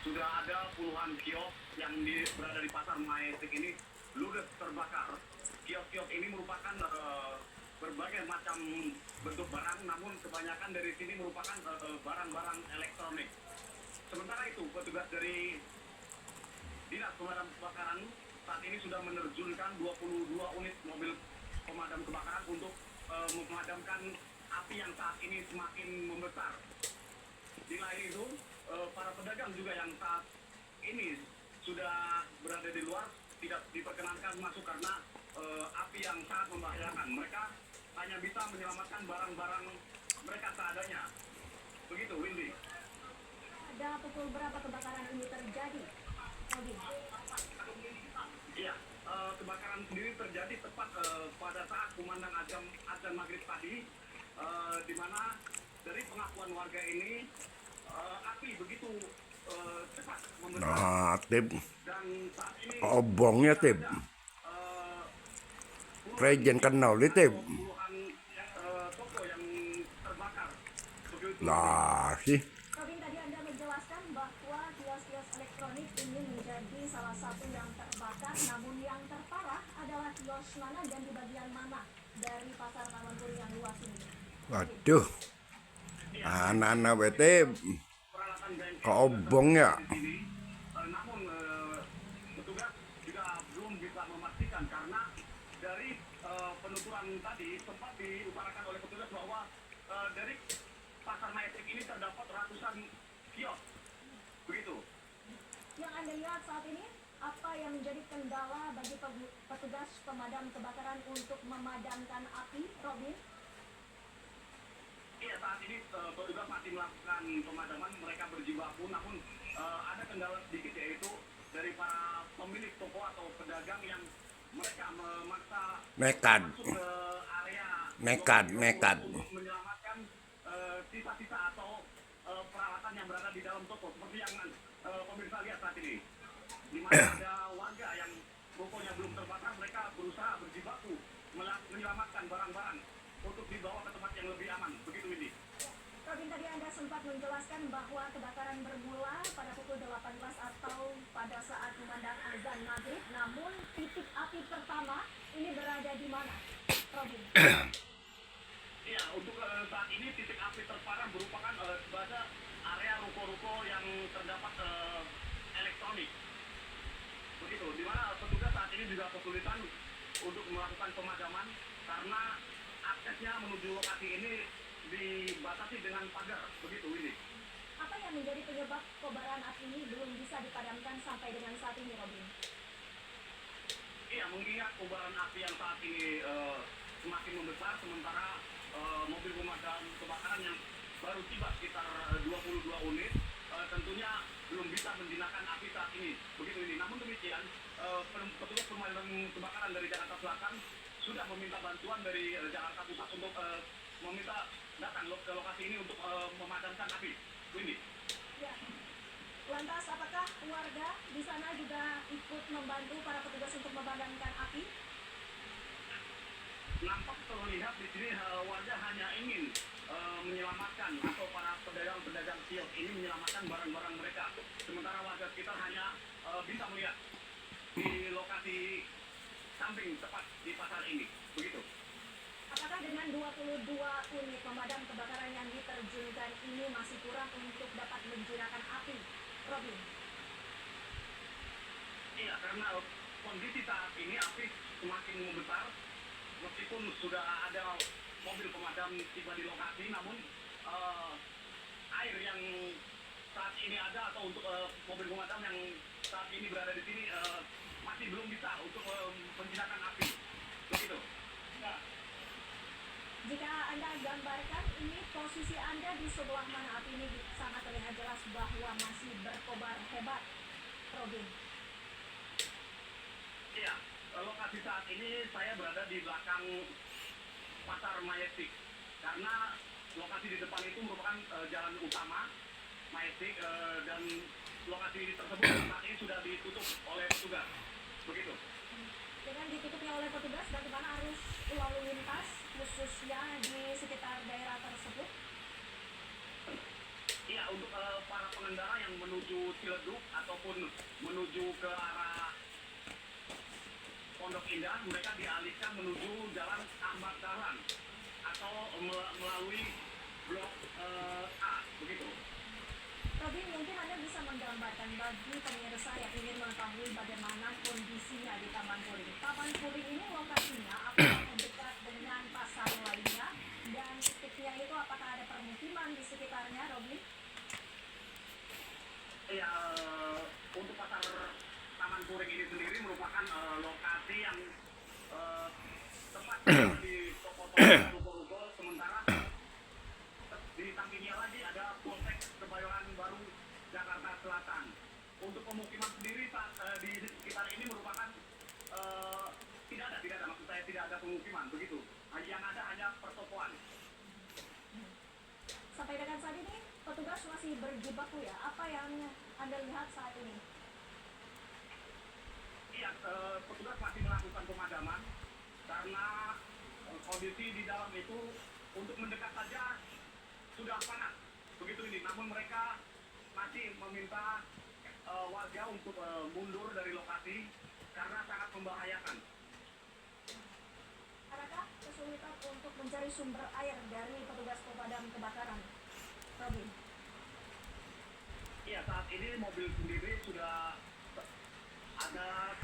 sudah ada puluhan kios yang berada di pasar Majestic ini ludes terbakar. Kios-kios ini merupakan berbagai macam bentuk barang, namun kebanyakan dari sini merupakan barang-barang elektronik. Sementara itu, petugas dari Dinas Pemadam Kebakaran saat ini sudah menerjunkan 22 unit mobil pemadam kebakaran untuk memadamkan api yang saat ini semakin membesar. Di lain itu, para pedagang juga yang saat ini sudah berada di luar tidak diperkenankan masuk karena api yang sangat membahayakan. Mereka hanya bisa menyelamatkan barang-barang mereka seadanya. Begitu, Windy. Pada pukul berapa kebakaran ini terjadi, Robin? Iya, kebakaran sendiri terjadi tepat pada saat kumandang azan maghrib tadi, di mana dari pengakuan warga ini api begitu cepat membesar. Nah, Tip, Dan saat ini obongnya Tip, Prejen kenal nih Tip. puluhan toko yang terbakar. Begitu. Lah sih, Robin, tadi Anda menjelaskan bahwa kios-kios elektronik ini menjadi salah satu yang terbakar, namun yang terparah adalah kios mana dan di bagian mana dari pasar Taman Puri yang luas ini? waduh, anak-anak Tip, Peralatan bengkel kok obongnya. di sini. Namun petugas juga belum bisa memastikan karena dari penuturan tadi sempat diutarakan oleh petugas bahwa dari pasar Majestic ini terdapat ratusan kios. Begitu. Yang Anda lihat saat ini, apa yang menjadi kendala bagi petugas pemadam kebakaran untuk memadamkan api, Robin? Iya, saat ini petugas masih melakukan pemadaman, mereka berjibaku, namun ada kendala sedikit yaitu dari para pemilik toko atau pedagang yang mereka memaksa Nekat. masuk ke area Nekat. untuk menyelamatkan sisa-sisa atau peralatan yang berada di dalam toko seperti yang pemirsa lihat saat ini, di mana ada warga yang tokonya belum terbakar, mereka berusaha berjibaku menyelamatkan barang-barang untuk dibawa ke tempat yang lebih aman. Begitu ini. Robin, tadi Anda sempat menjelaskan bahwa kebakaran bermula pada pukul 18 atau pada saat memandang azan maghrib, namun titik api pertama ini berada di mana, Robin? Iya, untuk saat ini titik api terparah merupakan pada area ruko-ruko yang terdapat elektronik. Begitu, di mana petugas saat ini juga kesulitan untuk melakukan pemadaman karena aksesnya menuju lokasi ini dibatasi dengan pagar. Begitu ini. Apa yang menjadi penyebab kobaran api ini belum bisa dipadamkan sampai dengan saat ini, Robin? Iya, mengingat kobaran api yang saat ini semakin membesar, sementara mobil pemadam kebakaran yang baru tiba sekitar 22 unit, tentunya belum bisa menjinakkan api saat ini. Begitu ini. Namun demikian, petugas pemadam kebakaran dari Jakarta Selatan sudah meminta bantuan dari Jakarta Pusat untuk meminta datang ke lokasi ini untuk memadamkan api. Windy. Ya. Lantas, apakah warga di sana juga ikut membantu para petugas untuk memadamkan api? Nampak terlihat di sini warga hanya ingin menyelamatkan atau para pedagang-pedagang kios ini menyelamatkan barang-barang mereka. Sementara warga sekitar hanya bisa melihat di lokasi samping tepat di pasar ini. Begitu. Apakah dengan 22 unit pemadam kebakaran yang diterjunkan ini masih kurang untuk dapat menjinakkan api, Robin? Iya, karena kondisi saat ini api semakin membesar. Meskipun sudah ada mobil pemadam tiba di lokasi, namun air yang saat ini ada atau untuk mobil pemadam yang saat ini berada di sini masih belum bisa untuk menjinakkan api. Begitu. Nah, Jika Anda gambarkan, ini posisi Anda di sebelah mana api ini sangat terlihat jelas bahwa masih berkobar hebat, Robin. iya, lokasi saat ini saya berada di belakang pasar Majestic karena lokasi di depan itu merupakan jalan utama Majestic dan lokasi tersebut saat ini sudah ditutup oleh petugas. Begitu. Dengan ditutupnya oleh petugas, bagaimana arus lalu lintas khususnya di sekitar daerah tersebut? Iya, untuk para pengendara yang menuju Ciledug ataupun menuju ke arah Pondok Indah, mereka dialihkan menuju Jalan Ahmad Dahlan atau melalui Blok A, begitu. Robin, mungkin Anda bisa menggambarkan bagi pemirsa yang ingin mengetahui bagaimana kondisinya di Taman Puring. Taman Puring ini lokasinya apakah dekat dengan pasar lainnya dan titiknya itu apakah ada permukiman di sekitarnya, Robin? Ya, untuk pasar Taman Puring ini sendiri merupakan lokasi yang tepat di toko-toko ruko-ruko. Sementara di sampingnya lagi ada Polsek Kebayoran Baru Jakarta Selatan. Untuk pemukiman sendiri di sekitar ini merupakan tidak ada maksud saya tidak ada pemukiman begitu. Yang ada hanya pertokoan. Sampai dengan saat ini petugas masih berjibaku ya. Apa yang Anda lihat saat ini? Iya, petugas masih melakukan pemadaman karena kondisi di dalam itu untuk mendekat saja sudah panas. Begitu ini, namun mereka masih meminta warga untuk mundur dari lokasi karena sangat membahayakan. Adakah kesulitan untuk mencari sumber air dari petugas pemadam kebakaran, Robin? Iya, saat ini mobil sendiri sudah ada